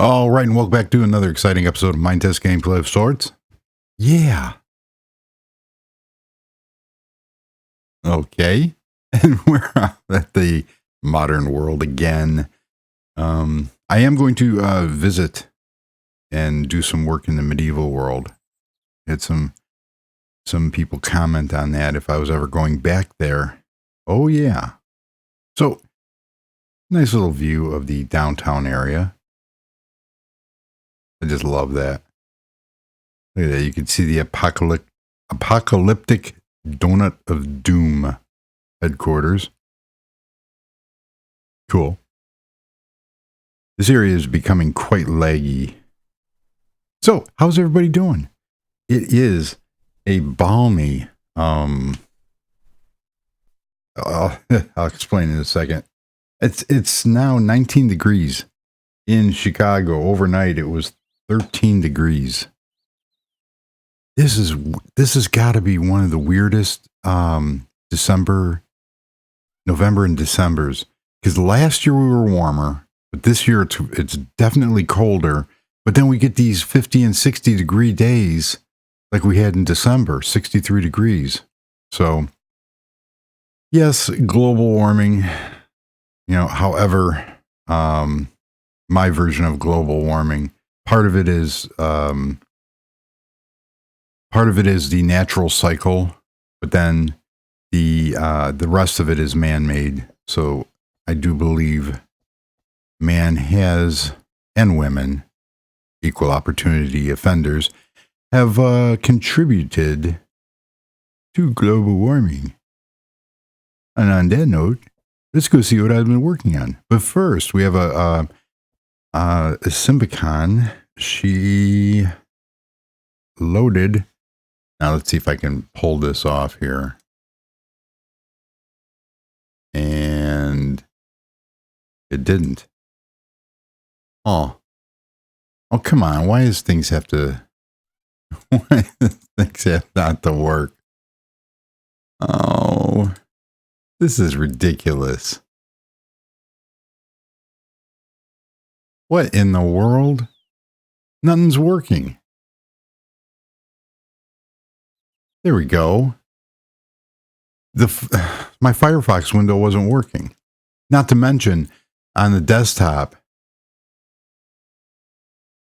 All right, and welcome back to another exciting episode of Minetest Gameplay of sorts. Yeah. Okay. And we're at the modern world again. I am going to visit and do some work in the medieval world. Had some people comment on that if I was ever going back there. Oh, yeah. So, nice little view of the downtown area. I just love that. Look at that. You can see the apocalyptic Donut of Doom headquarters. Cool. This area is becoming quite laggy. So, how's everybody doing? It is a balmy, I'll explain in a second. It's now 19 degrees in Chicago. Overnight, it was 13 degrees. This has got to be one of the weirdest November and Decembers, because last year we were warmer, but this year it's definitely colder. But then we get these 50 and 60 degree days like we had in December, 63 degrees. So yes, global warming, however, my version of global warming, part of it is the natural cycle, but then the rest of it is man-made. So I do believe man has, and women, equal opportunity offenders, have contributed to global warming. And on that note, let's go see what I've been working on. But first, we have a Symbicon. She loaded. Now let's see if I can pull this off here. And it didn't. Oh, come on. Why does things have to not to work? Oh, this is ridiculous. What in the world? Nothing's working. There we go. My Firefox window wasn't working. Not to mention, on the desktop,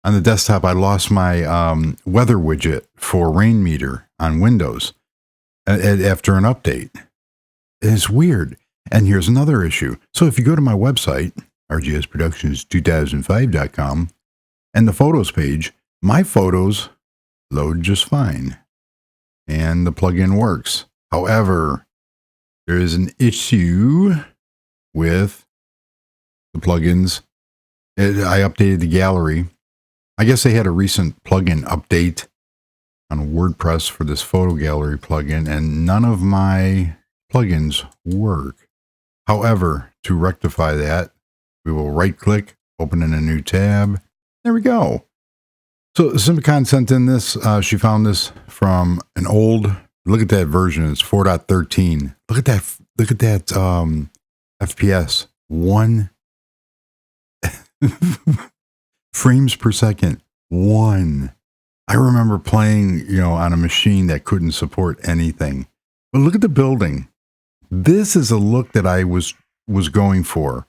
I lost my weather widget for rain meter on Windows after an update. It's weird. And here's another issue. So if you go to my website, rgsproductions2005.com, and the photos page, my photos load just fine. And the plugin works. However, there is an issue with the plugins. I updated the gallery. I guess they had a recent plugin update on WordPress for this photo gallery plugin, and none of my plugins work. However, to rectify that, we will right-click, open in a new tab. There we go. So Symbicon sent in this. She found this from an old. Look at that version. It's 4.13. Look at that FPS. 1 frames per second. 1. I remember playing, on a machine that couldn't support anything. But look at the building. This is a look that I was going for.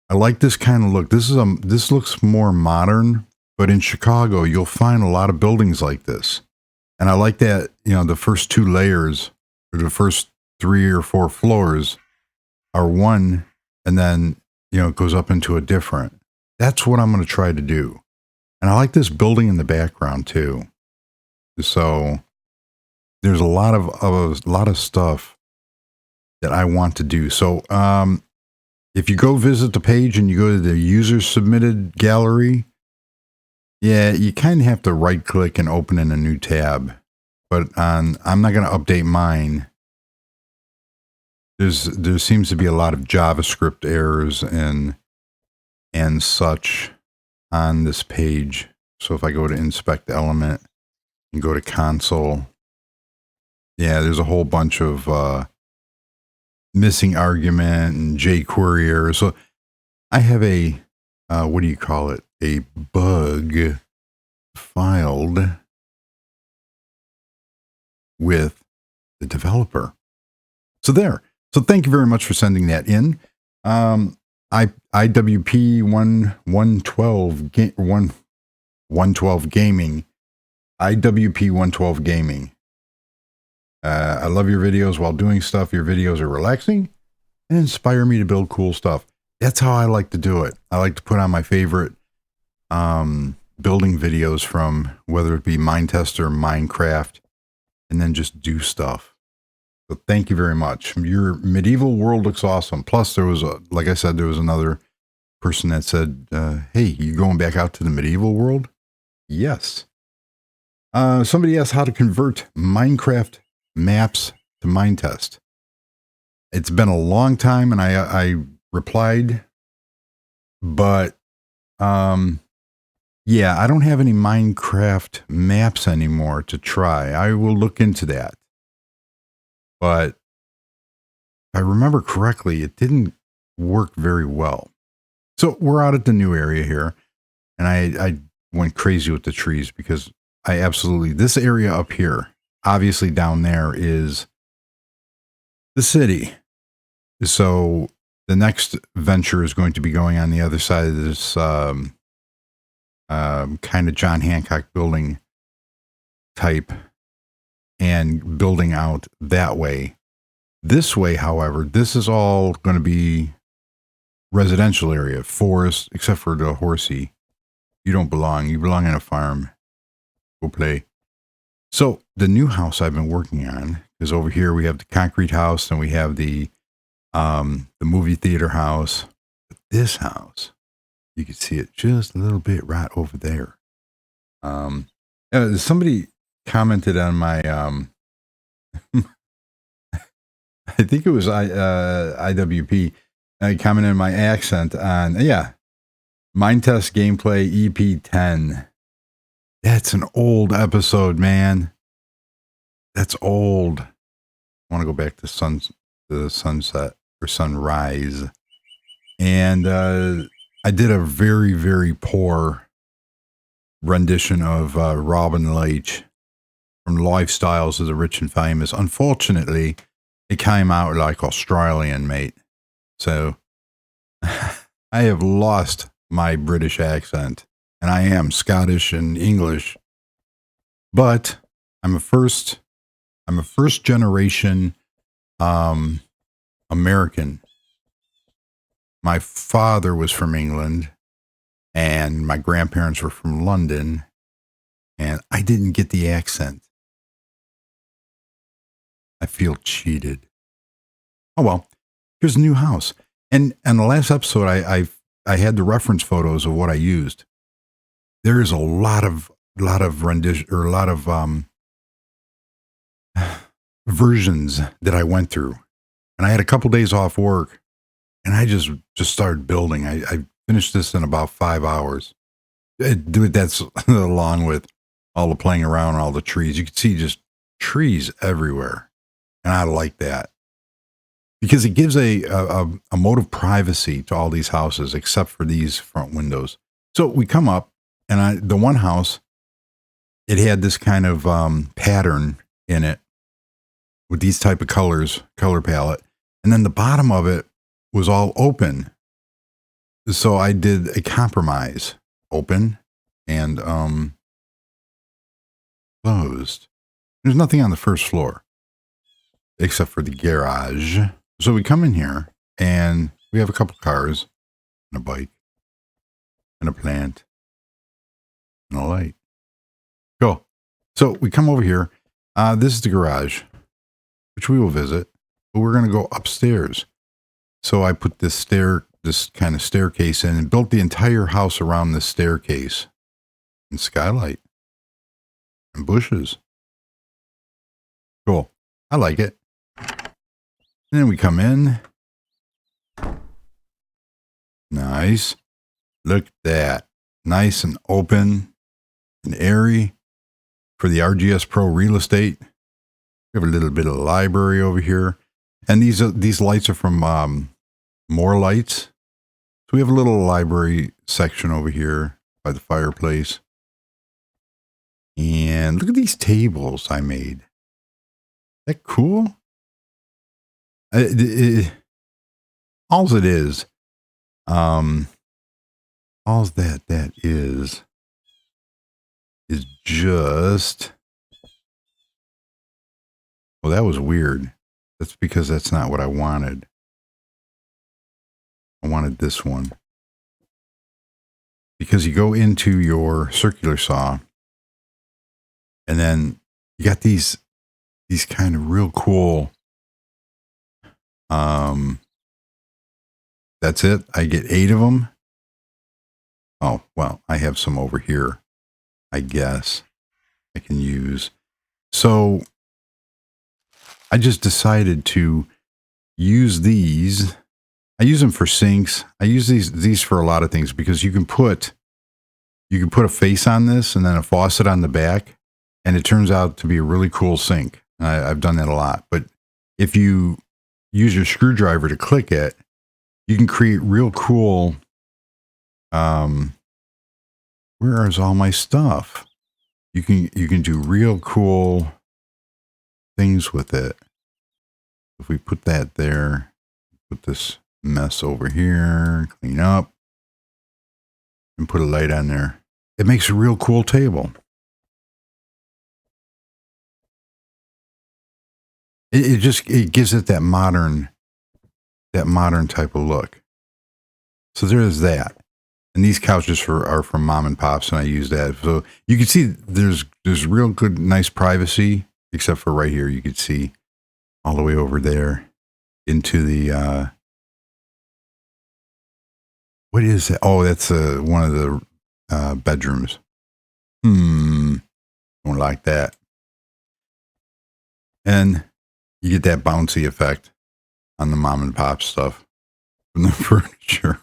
I like this kind of look. This looks more modern, but in Chicago, you'll find a lot of buildings like this. And I like that, the first 2 layers, or the first 3 or 4 floors are one, and then, it goes up into a different. That's what I'm going to try to do. And I like this building in the background too. So there's a lot of stuff that I want to do. So if you go visit the page and you go to the user submitted gallery, yeah, you kind of have to right click and open in a new tab. But I'm not going to update mine. There seems to be a lot of JavaScript errors and such on this page. So if I go to inspect element and go to console, yeah, there's a whole bunch of missing argument and jQuery errors. So I have a what do you call it? a bug filed with the developer. So there. So thank you very much for sending that in. IWP 112 Gaming. IWP 112 Gaming. I love your videos while doing stuff. Your videos are relaxing and inspire me to build cool stuff. That's how I like to do it. I like to put on my favorite building videos from whether it be Minetest or Minecraft, and then just do stuff. So thank you very much. Your medieval world looks awesome. Plus, there was, like I said, there was another person that said, hey, you going back out to the medieval world? Yes. Somebody asked how to convert Minecraft maps to Minetest. It's been a long time, and I replied, but yeah, I don't have any Minecraft maps anymore to try. I will look into that. But if I remember correctly, it didn't work very well. So we're out at the new area here, and I went crazy with the trees because I absolutely, this area up here, obviously down there is the city. So the next venture is going to be going on the other side of this kind of John Hancock building type and building out that way. This way, however, this is all going to be residential area, forest, except for the horsey. You don't belong. You belong in a farm. Go play. So the new house I've been working on is over here. We have the concrete house and we have the movie theater house. But this house, you can see it just a little bit right over there. Somebody commented on my, I think it was IWP. Commented on my accent on, Minetest gameplay EP10. That's an old episode, man. That's old. I want to go back to the sunset or sunrise. And I did a very, very poor rendition of Robin Leach from Lifestyles of the Rich and Famous. Unfortunately, it came out like Australian, mate. So I have lost my British accent, and I am Scottish and English, but I'm a first generation American. My father was from England, and my grandparents were from London, and I didn't get the accent. I feel cheated. Oh well, here's a new house. And in the last episode, I had the reference photos of what I used. There is a lot of rendition or a lot of versions that I went through, and I had a couple days off work, and I just started building. I finished this in about 5 hours. That's along with all the playing around, all the trees. You can see just trees everywhere, and I like that because it gives a mode of privacy to all these houses, except for these front windows. So we come up, and the one house, it had this kind of pattern in it with these type of color palette. And then the bottom of it was all open. So I did a compromise, open and closed. There's nothing on the first floor except for the garage. So we come in here and we have a couple cars and a bike and a plant and a light. Cool. So we come over here. This is the garage, which we will visit, but we're going to go upstairs. So I put this kind of staircase in and built the entire house around this staircase and skylight and bushes. Cool. I like it. And then we come in. Nice. Look at that. Nice and open and airy for the RGS Pro Real Estate. We have a little bit of a library over here. And these lights are from More Lights. So we have a little library section over here. by the fireplace. And look at these tables I made. Isn't that cool? All it is, all that is just, well, that was weird. That's because that's not what I wanted. I wanted this one. Because you go into your circular saw, and then you got these kind of real cool, that's it. I get 8 of them. Oh, well, I have some over here, I guess I can use. So I just decided to use these. I use them for sinks. I use these for a lot of things because you can put a face on this and then a faucet on the back, and it turns out to be a really cool sink. I've done that a lot. But if you use your screwdriver to click it, you can create real cool. Where is all my stuff? You can do real cool things with it. If we put that there, put this mess over here, clean up, and put a light on there. It makes a real cool table. It gives it that modern type of look. So there's that. And these couches are from mom and pops, and I use that. So you can see there's real good, nice privacy, except for right here. You can see all the way over there into the, what is that? Oh, that's one of the bedrooms. Don't like that. And you get that bouncy effect on the mom and pop stuff from the furniture.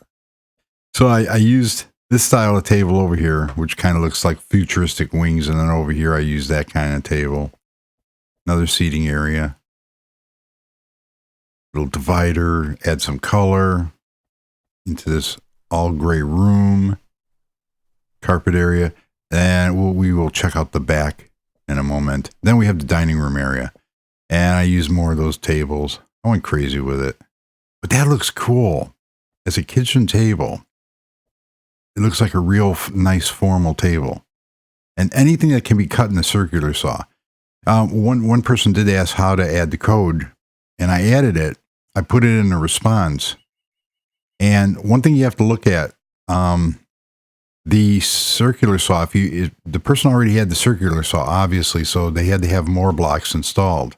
So I used this style of table over here, which kind of looks like futuristic wings. And then over here, I use that kind of table. Another seating area. Little divider, add some color into this all gray room. Carpet area. And we will check out the back in a moment. Then we have the dining room area. And I use more of those tables. I went crazy with it. But that looks cool. As a kitchen table, it looks like a real nice formal table. And anything that can be cut in the circular saw. One person did ask how to add the code, and I added it. I put it in a response. And one thing you have to look at, the circular saw, the person already had the circular saw, obviously, so they had to have more blocks installed.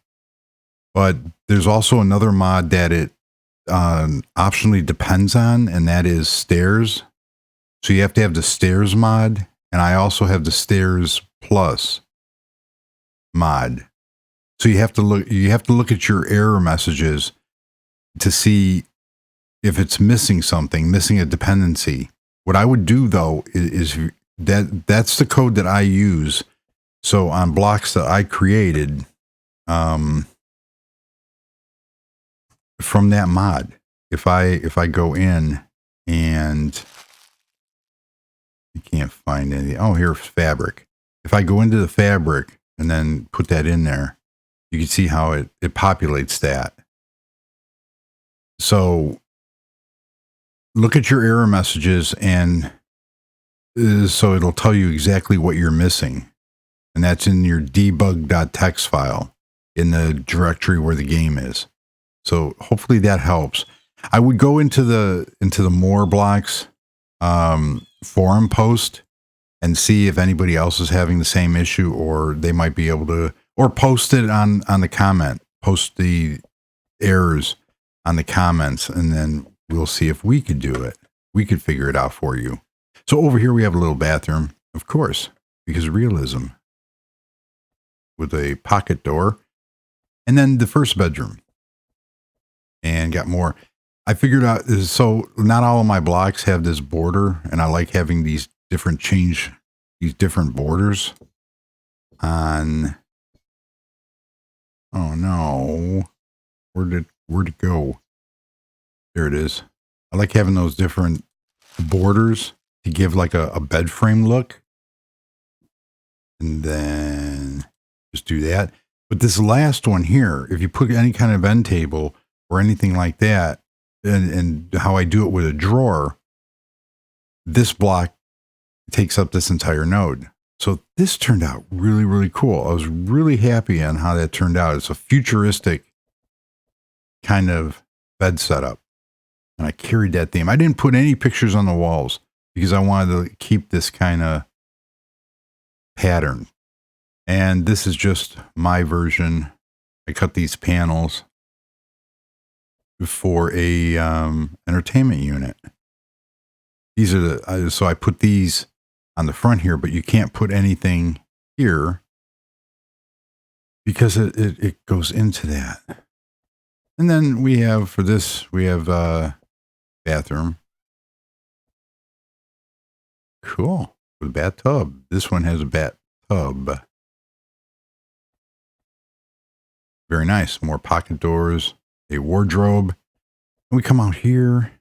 But there's also another mod that it optionally depends on, and that is stairs. So you have to have the stairs mod, and I also have the stairs plus mod. So you have to look at your error messages to see if it's missing something, missing a dependency. What I would do though is that's the code that I use. So on blocks that I created from that mod, if I go in and I can't find anything. Oh, here's fabric. If I go into the fabric and then put that in there, you can see how it populates that. So look at your error messages, and so it'll tell you exactly what you're missing. And that's in your debug.txt file in the directory where the game is. So hopefully that helps. I would go into the more blocks forum post and see if anybody else is having the same issue, or they might be able to, or post it on the comment, post the errors on the comments, and then we'll see if we could do it. We could figure it out for you. So over here we have a little bathroom, of course, because realism, with a pocket door, and then the first bedroom, and got more. I figured out, so not all of my blocks have this border, and I like having these different borders on. Oh no, where'd it go? There it is. I like having those different borders to give like a bed frame look. And then just do that. But this last one here, if you put any kind of end table or anything like that, and how I do it with a drawer, this block takes up this entire node. So this turned out really, really cool. I was really happy on how that turned out. It's a futuristic kind of bed setup. And I carried that theme. I didn't put any pictures on the walls because I wanted to keep this kind of pattern. And this is just my version. I cut these panels for a entertainment unit. These are so I put these on the front here, but you can't put anything here because it goes into that. And then we have, for this, we have bathroom. Cool. With a bathtub. This one has a bathtub. Very nice. More pocket doors, a wardrobe. And we come out here.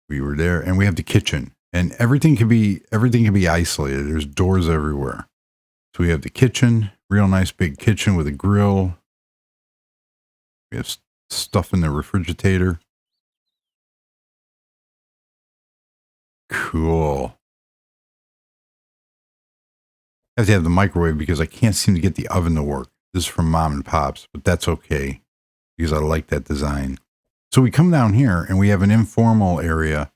We were there, and we have the kitchen. And everything can be isolated. There's doors everywhere. So we have the kitchen, real nice big kitchen with a grill. We have stuff in the refrigerator. Cool. I have to have the microwave because I can't seem to get the oven to work. This is from Mom and Pop's, but that's okay because I like that design. So we come down here and we have an informal area.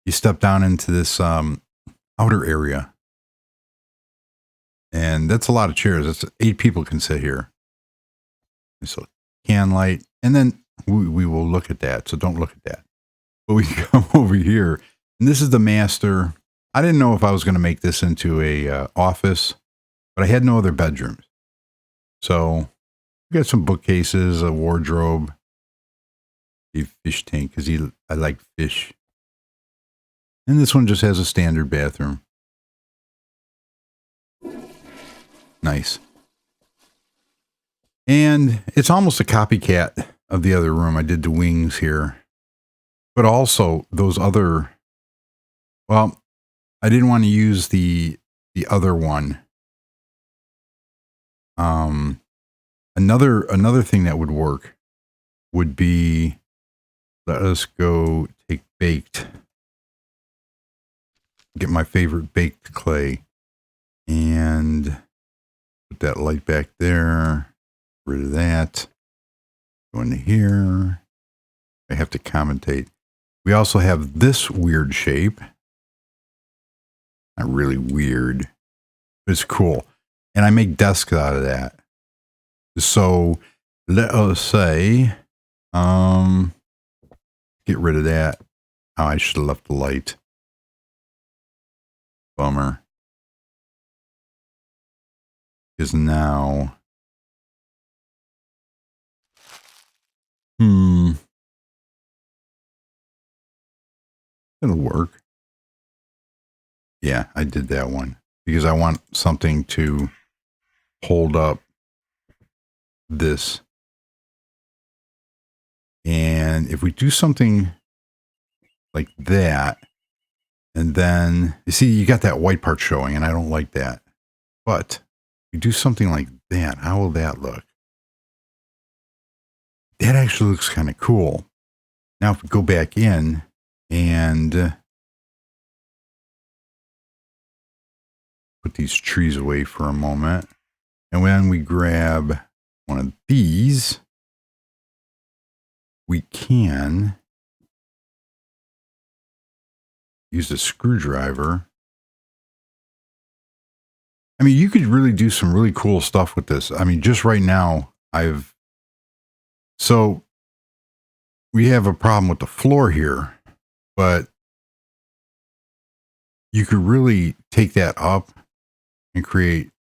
You step down into this outer area. And that's a lot of chairs. That's 8 people can sit here. So can light. And then we will look at that. So don't look at that. But we come over here. And this is the master. I didn't know if I was going to make this into a office, but I had no other bedrooms. So we got some bookcases, a wardrobe, a fish tank because I like fish. And this one just has a standard bathroom. Nice. And it's almost a copycat of the other room. I did the wings here. But also those other, well, I didn't want to use the other one. Another thing that would work would be, let us go take baked. Get my favorite baked clay and put that light back there. Get rid of that. Go into here. I have to commentate. We also have this weird shape. Not really weird, but it's cool. And I make desks out of that. So let us say, get rid of that. Oh, I should have left the light. Bummer. Is now. It'll work. Yeah, I did that one because I want something to hold up this. And if we do something like that, and then you see, you got that white part showing, and I don't like that. But you do something like that, how will that look? That actually looks kind of cool. Now, if we go back in and put these trees away for a moment, and when we grab one of these, we can use a screwdriver. I mean, you could really do some really cool stuff with this. I mean, just right now, so we have a problem with the floor here, but you could really take that up and create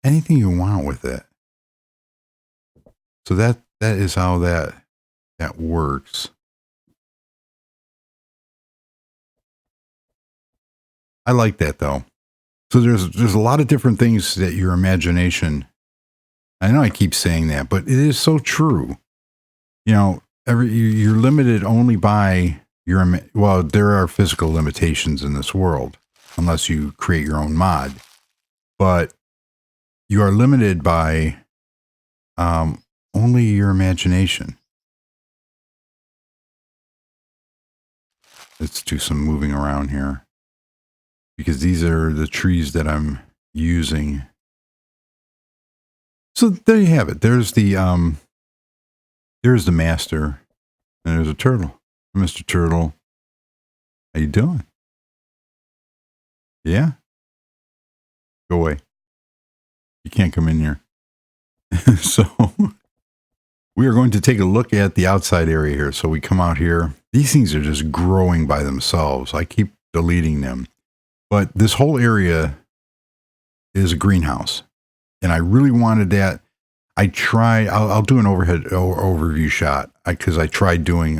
anything you want with it. So that is how that works. I like that though. So there's a lot of different things that your imagination, I know I keep saying that, but it is so true. You know, you're limited only by well, there are physical limitations in this world unless you create your own mod, but you are limited by only your imagination. Let's do some moving around here because these are the trees that I'm using. So there you have it. There's the master, and there's a turtle. Mr. Turtle, how you doing? Yeah? Go away. You can't come in here. So we are going to take a look at the outside area here. So we come out here. These things are just growing by themselves. I keep deleting them. But this whole area is a greenhouse. And I really wanted that. I'll do an overview shot because I tried doing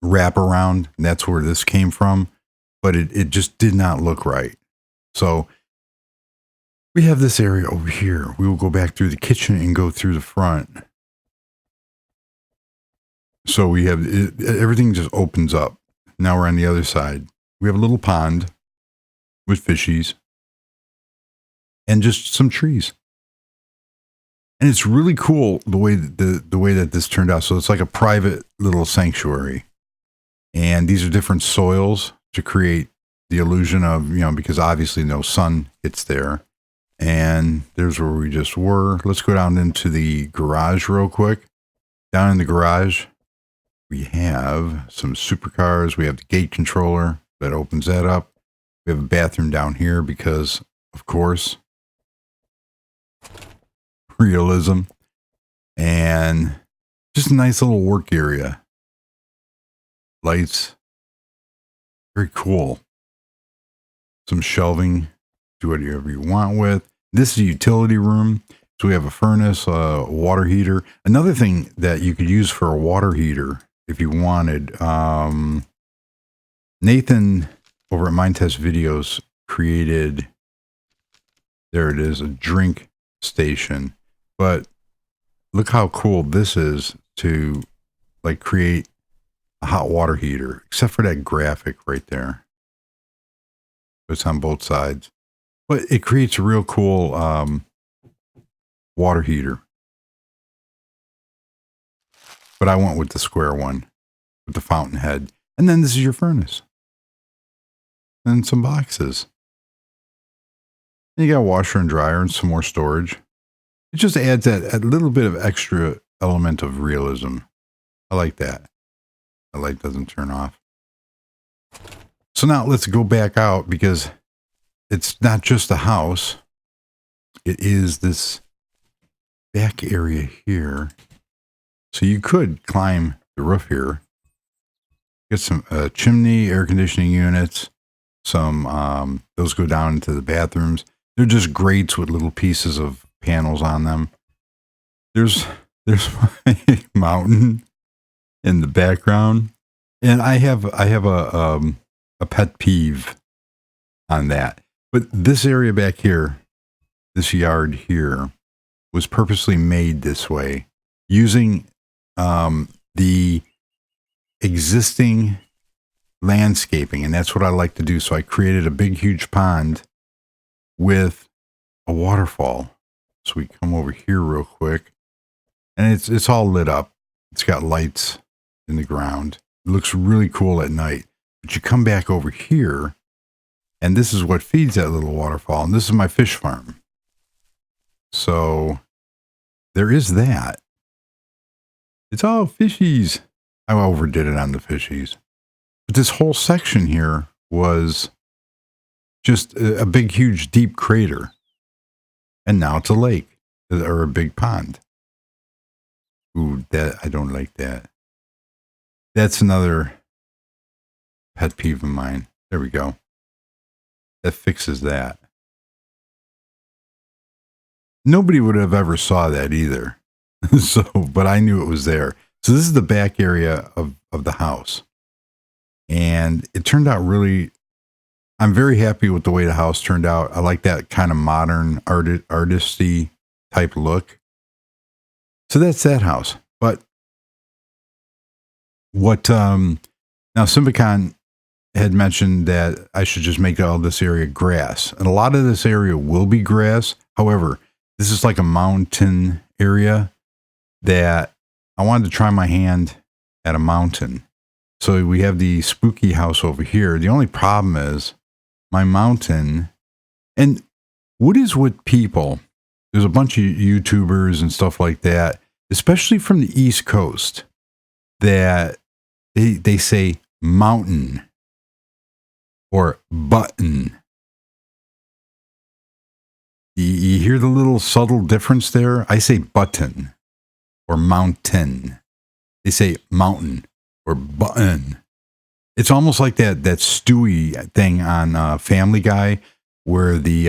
wraparound. And that's where this came from. But it just did not look right. So we have this area over here. We will go back through the kitchen and go through the front. So we have everything just opens up. Now we're on the other side. We have a little pond with fishies and just some trees. And it's really cool the way that this turned out. So it's like a private little sanctuary. And these are different soils to create the illusion of, because obviously no sun hits there. And there's where we just were. Let's go down into the garage real quick. Down in the garage, we have some supercars. We have the gate controller that opens that up. We have a bathroom down here because, of course, realism. And just a nice little work area. Lights. Very cool. Some shelving. Do whatever you want with. This is a utility room. So we have a furnace, a water heater. Another thing that you could use for a water heater if you wanted. Nathan over at Minetest Videos created, there it is, a drink station. But look how cool this is to like create a hot water heater, except for that graphic right there. It's on both sides. But it creates a real cool water heater. But I went with the square one with the fountain head. And then this is your furnace. And some boxes. And you got a washer and dryer and some more storage. It just adds that a little bit of extra element of realism. I like that. The light doesn't turn off. So now let's go back out because it's not just a house. It is this back area here. So you could climb the roof here. Get some chimney, air conditioning units. Some, those go down into the bathrooms. They're just grates with little pieces of panels on them. There's my mountain in the background. And I have a pet peeve on that. But this area back here, this yard here, was purposely made this way using the existing landscaping. And that's what I like to do. So I created a big, huge pond with a waterfall. So we come over here real quick. And it's all lit up. It's got lights in the ground. It looks really cool at night. But you come back over here, and this is what feeds that little waterfall. And this is my fish farm. So there is that. It's all fishies. I overdid it on the fishies. But this whole section here was just a big, huge, deep crater. And now it's a lake or a big pond. Ooh, I don't like that. That's another pet peeve of mine. There we go. That fixes that. Nobody would have ever saw that either. But I knew it was there. So this is the back area of the house. And it turned out really, I'm very happy with the way the house turned out. I like that kind of modern artisty type look. So that's that house. But What now Symbicon had mentioned that I should just make all this area grass. And a lot of this area will be grass. However, this is like a mountain area that I wanted to try my hand at a mountain. So we have the spooky house over here. The only problem is my mountain. And what is with people? There's a bunch of YouTubers and stuff like that, especially from the East Coast, that they say mountain or button. You hear the little subtle difference there? I say button or mountain. They say mountain or button. It's almost like that Stewie thing on Family Guy, where the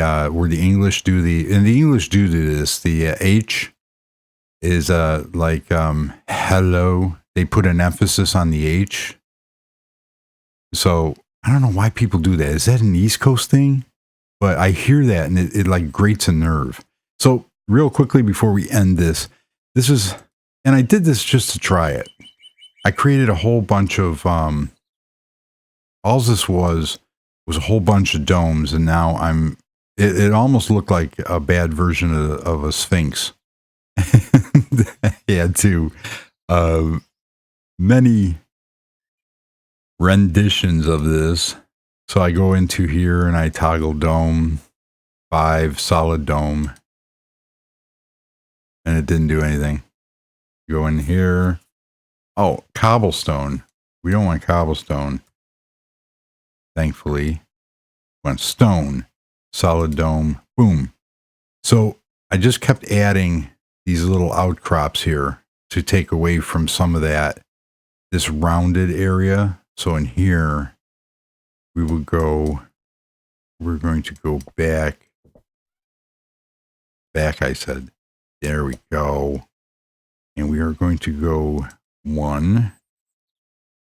English do this. The H is like hello. They put an emphasis on the H. So I don't know why people do that. Is that an East Coast thing? But I hear that and it like grates a nerve. So real quickly before we end this is, and I did this just to try it. I created a whole bunch of all this was a whole bunch of domes, and now it almost looked like a bad version of a Sphinx. Yeah, too. Many renditions of this. So I go into here and I toggle dome, 5 solid dome, and it didn't do anything. Go in here. Oh, cobblestone. We don't want cobblestone. Thankfully, went stone, solid dome, boom. So I just kept adding these little outcrops here to take away from some of this rounded area. So in here, we're going to go back, I said, there we go. And we are going to go 1,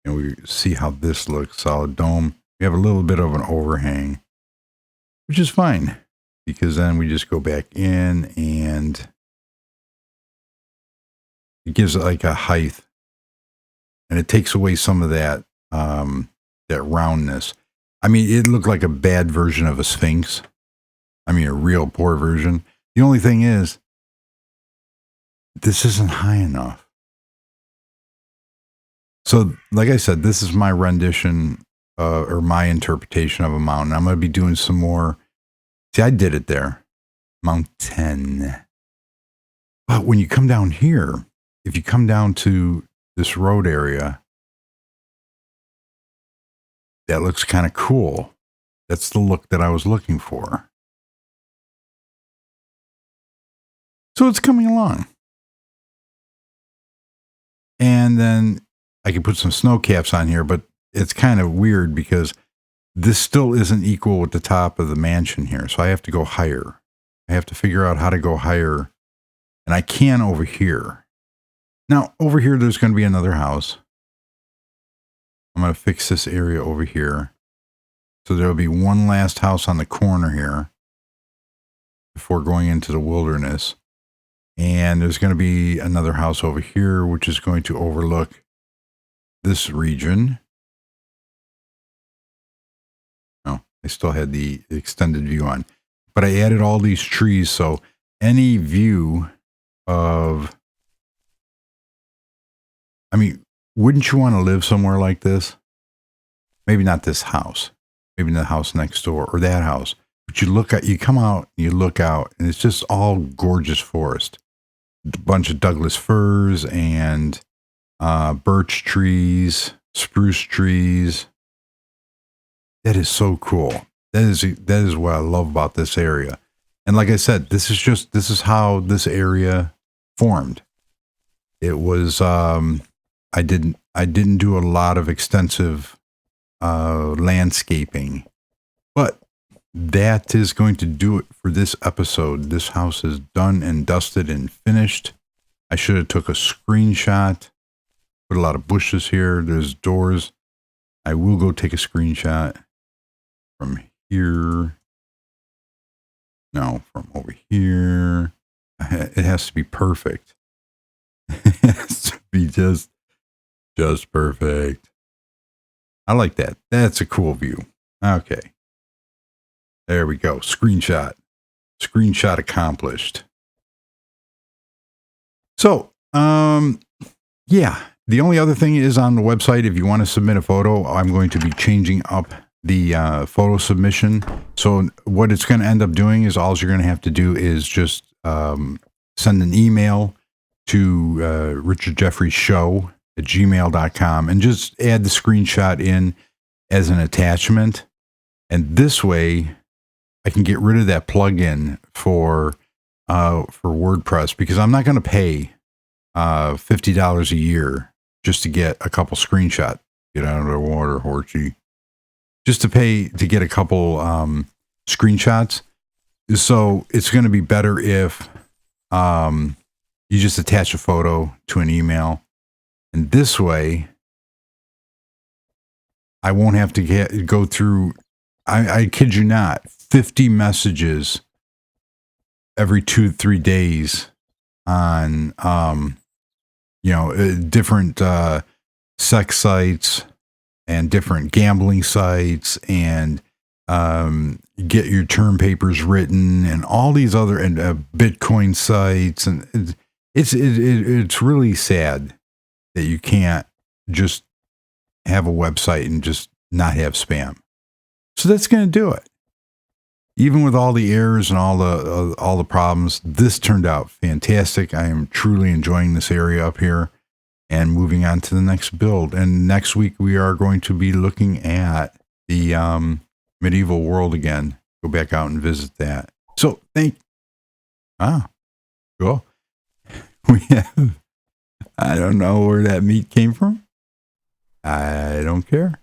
and we see how this looks, solid dome. We have a little bit of an overhang, which is fine, because then we just go back in and it gives it like a height, and it takes away some of that roundness. I mean, it looked like a bad version of a Sphinx. I mean, a real poor version. The only thing is, this isn't high enough. So, like I said, this is my rendition or my interpretation of a mountain. I'm going to be doing some more. See, I did it there. Mountain. But when you come down here, if you come down to this road area, that looks kind of cool. That's the look that I was looking for. So it's coming along. And then I can put some snow caps on here, but it's kind of weird because this still isn't equal with the top of the mansion here. So I have to go higher. I have to figure out how to go higher. And I can over here. Now, over here, there's going to be another house. I'm going to fix this area over here. So there'll be one last house on the corner here before going into the wilderness. And there's going to be another house over here, which is going to overlook this region. No, I still had the extended view on. But I added all these trees, so any view of... I mean, wouldn't you want to live somewhere like this? Maybe not this house. Maybe the house next door or that house. But you come out, you look out, and it's just all gorgeous forest. A bunch of Douglas firs and birch trees, spruce trees. That is so cool. That is what I love about this area. And like I said, this is how this area formed. It was I didn't do a lot of extensive landscaping, but that is going to do it for this episode. This house is done and dusted and finished. I should have took a screenshot. Put a lot of bushes here. There's doors. I will go take a screenshot from here. No, from over here. It has to be perfect. It has to be just Just perfect. I like that. That's a cool view. Okay. There we go. Screenshot. Screenshot accomplished. So, yeah. The only other thing is on the website, if you want to submit a photo, I'm going to be changing up the photo submission. So what it's going to end up doing is all you're going to have to do is just send an email to richardjeffreysshow@gmail.com and just add the screenshot in as an attachment. And this way I can get rid of that plugin for WordPress, because I'm not going to pay $50 a year just to get a couple screenshots. Get out of the water, Horchie. Just to pay to get a couple screenshots. So it's going to be better if you just attach a photo to an email. And this way, I won't have to go through, I kid you not, 50 messages every 2-3 days on, different sex sites and different gambling sites, and get your term papers written and all these other and Bitcoin sites. And it's really sad that you can't just have a website and just not have spam. So that's going to do it. Even with all the errors and all the problems, this turned out fantastic. I am truly enjoying this area up here, and moving on to the next build. And next week we are going to be looking at the medieval world again. Go back out and visit that. So cool. We have, I don't know where that meat came from. I don't care.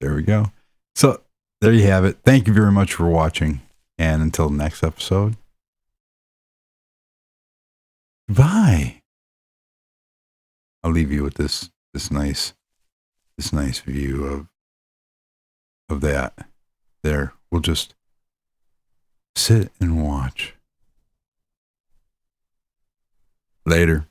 There we go. So there you have it. Thank you very much for watching. And until the next episode, bye. I'll leave you with this nice view of that. There. We'll just sit and watch. Later.